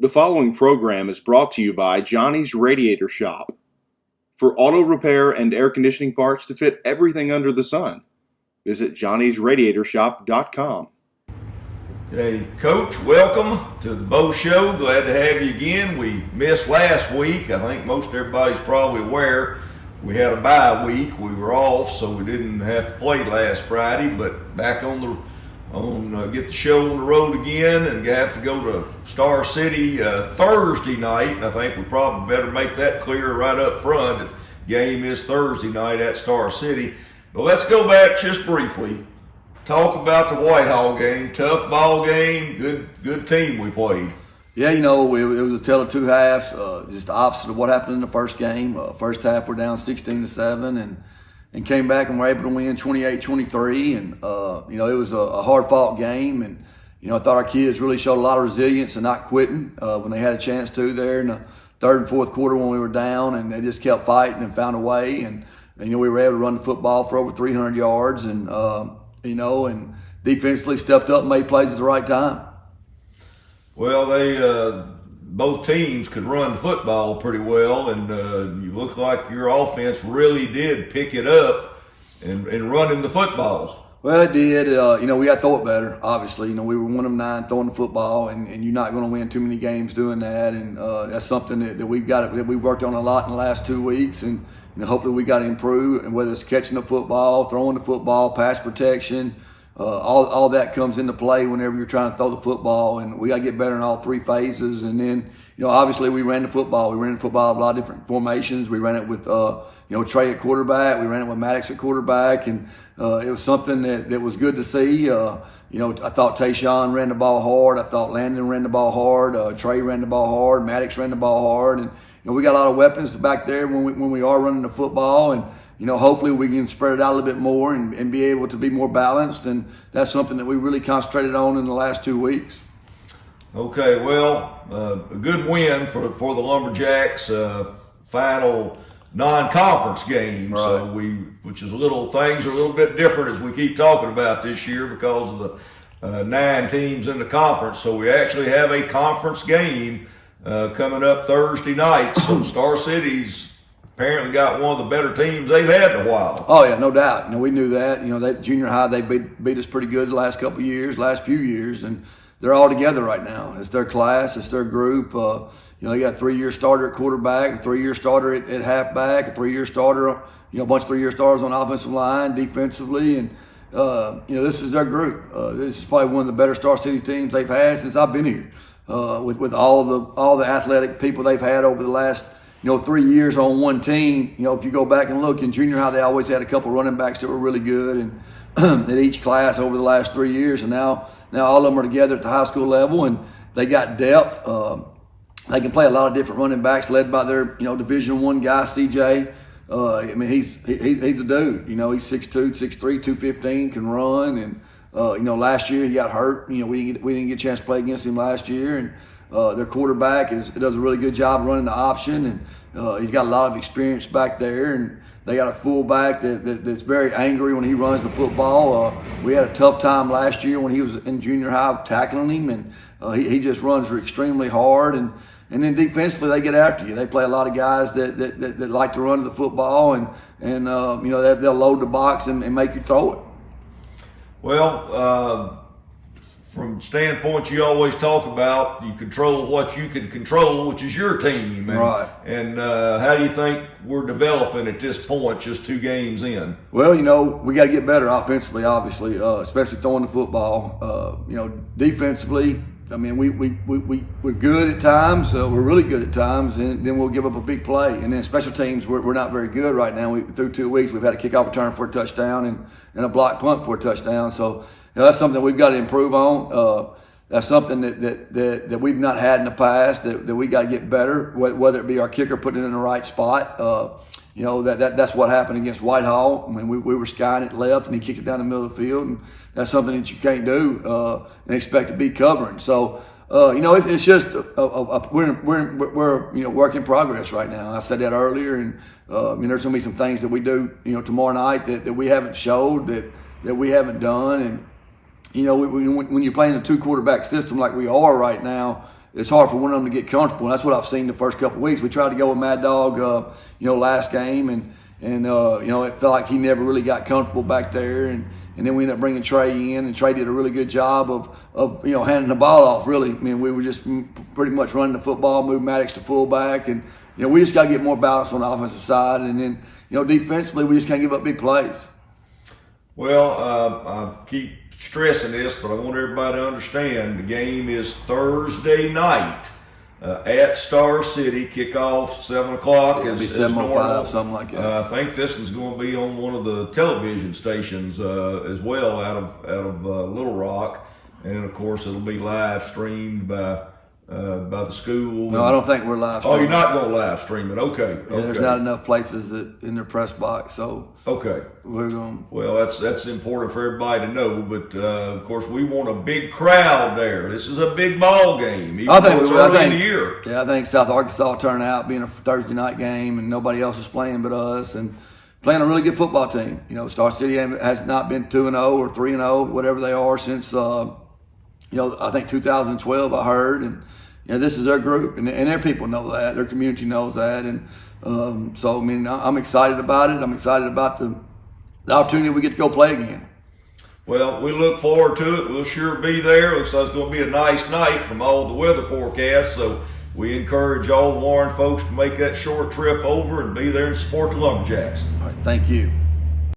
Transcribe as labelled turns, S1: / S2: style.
S1: The following program is brought to you by Johnny's Radiator Shop. For auto repair and air conditioning parts to fit everything under the sun, visit johnnysradiatorshop.com.
S2: Hey, Coach, welcome to the Bo Show. Glad to have you again. We missed last week. I think most everybody's probably aware we had a bye week. We were off, so we didn't have to play last Friday, but back get the show on the road again and have to go to Star City Thursday night. And I think we probably better make that clear right up front. The game is Thursday night at Star City. But let's go back just briefly. Talk about the Whitehall game. Tough ball game. Good team we played.
S3: Yeah, it was a tale of two halves. Just the opposite of what happened in the first game. First half we're down 16-7 and came back and were able to win 28-23. And it was a hard-fought game. And I thought our kids really showed a lot of resilience and not quitting when they had a chance to there in the third and fourth quarter when we were down, and they just kept fighting and found a way. And we were able to run the football for over 300 yards, and and defensively stepped up and made plays at the right time.
S2: Well, they both teams could run the football pretty well, and you look like your offense really did pick it up and running the football.
S3: Well, it did. We got to throw it better, obviously. We were 1 of 9 throwing the football, and you're not going to win too many games doing that. And that's something that we've worked on a lot in the last 2 weeks, and hopefully we got to improve. And whether it's catching the football, throwing the football, pass protection, all that comes into play whenever you're trying to throw the football, and we got to get better in all three phases. And then, obviously we ran the football. We ran the football in a lot of different formations. We ran it with, Trey at quarterback. We ran it with Maddox at quarterback, and it was something that was good to see. I thought Tayshawn ran the ball hard. I thought Landon ran the ball hard. Trey ran the ball hard. Maddox ran the ball hard, and we got a lot of weapons back there when we are running the football, and hopefully we can spread it out a little bit more and be able to be more balanced, and that's something that we really concentrated on in the last 2 weeks.
S2: Okay, well, a good win for the Lumberjacks, final non-conference game. Right. So things are a little bit different as we keep talking about this year because of the 9 teams in the conference. So we actually have a conference game coming up Thursday night. So Star City's apparently got one of the better teams they've had in a while.
S3: Oh yeah, no doubt. We knew that. That junior high, they beat us pretty good the last few years, and they're all together right now. It's their class, it's their group. They got a 3-year starter at quarterback, a 3-year starter at halfback, a 3-year starter, a bunch of 3-year starters on offensive line, defensively, and this is their group. This is probably one of the better Star City teams they've had since I've been here. With all the athletic people they've had over the last 3 years on one team. If you go back and look in junior high, they always had a couple running backs that were really good, and at each class over the last 3 years, and now all of them are together at the high school level, and they got depth. They can play a lot of different running backs, led by their Division I guy, CJ. He's a dude. He's 6'2", 6'3", 215, can run, and last year he got hurt. We didn't get a chance to play against him last year, and their quarterback does a really good job running the option, and he's got a lot of experience back there, and they got a fullback that's very angry when he runs the football. We had a tough time last year when he was in junior high tackling him, and he just runs extremely hard, and then defensively they get after you. They play a lot of guys that like to run the football, and they'll load the box and make you throw it.
S2: Well, from the standpoint you always talk about, you control what you can control, which is your team. And,
S3: right.
S2: And how do you think we're developing at this point, just 2 games in?
S3: Well, we got to get better offensively, obviously, especially throwing the football. Defensively, we're good at times. We're really good at times, and then we'll give up a big play. And then special teams, we're not very good right now. Through 2 weeks, we've had a kickoff return for a touchdown and a block punt for a touchdown. So that's something we've got to improve on. That's something that we've not had in the past that we got to get better. Whether it be our kicker putting it in the right spot. That's what happened against Whitehall. We were skying it left, and he kicked it down the middle of the field, and that's something that you can't do and expect to be covering. So it's just we're work in progress right now. I said that earlier, and there's gonna be some things that we do tomorrow night that we haven't showed that we haven't done, and when you're playing a 2 quarterback system like we are right now, it's hard for one of them to get comfortable. And that's what I've seen the first couple of weeks. We tried to go with Mad Dog, last game, and it felt like he never really got comfortable back there. And then we ended up bringing Trey in, and Trey did a really good job of handing the ball off, really. I mean, we were just pretty much running the football, moving Maddox to fullback, and, we just got to get more balance on the offensive side. And then, defensively, we just can't give up big plays.
S2: Well, I keep stressing this, but I want everybody to understand the game is Thursday night at Star City. Kickoff 7 o'clock.
S3: It'll be
S2: as
S3: 7:05, something like that.
S2: I think this is going to be on one of the television stations as well out of Little Rock, and of course it'll be live streamed by the school.
S3: No, I don't think we're live streaming.
S2: Oh, you're not going to live stream it? Okay.
S3: Yeah, there's not enough places in their press box, so
S2: okay.
S3: We're going.
S2: Well, that's important for everybody to know, but of course we want a big crowd there. This is a big ball game.
S3: I think
S2: it's early in the year.
S3: Yeah, I think South Arkansas will turn out being a Thursday night game, and nobody else is playing but us, and playing a really good football team. Star City has not been 2-0 or 3-0, whatever they are, since I think 2012. I heard, and this is their group, and their people know that, their community knows that, and so I mean, I'm excited about it. I'm excited about the opportunity we get to go play again.
S2: Well, we look forward to it. We'll sure be there. Looks like it's going to be a nice night from all the weather forecasts. So we encourage all the Warren folks to make that short trip over and be there and support the Lumberjacks.
S3: All right, thank you.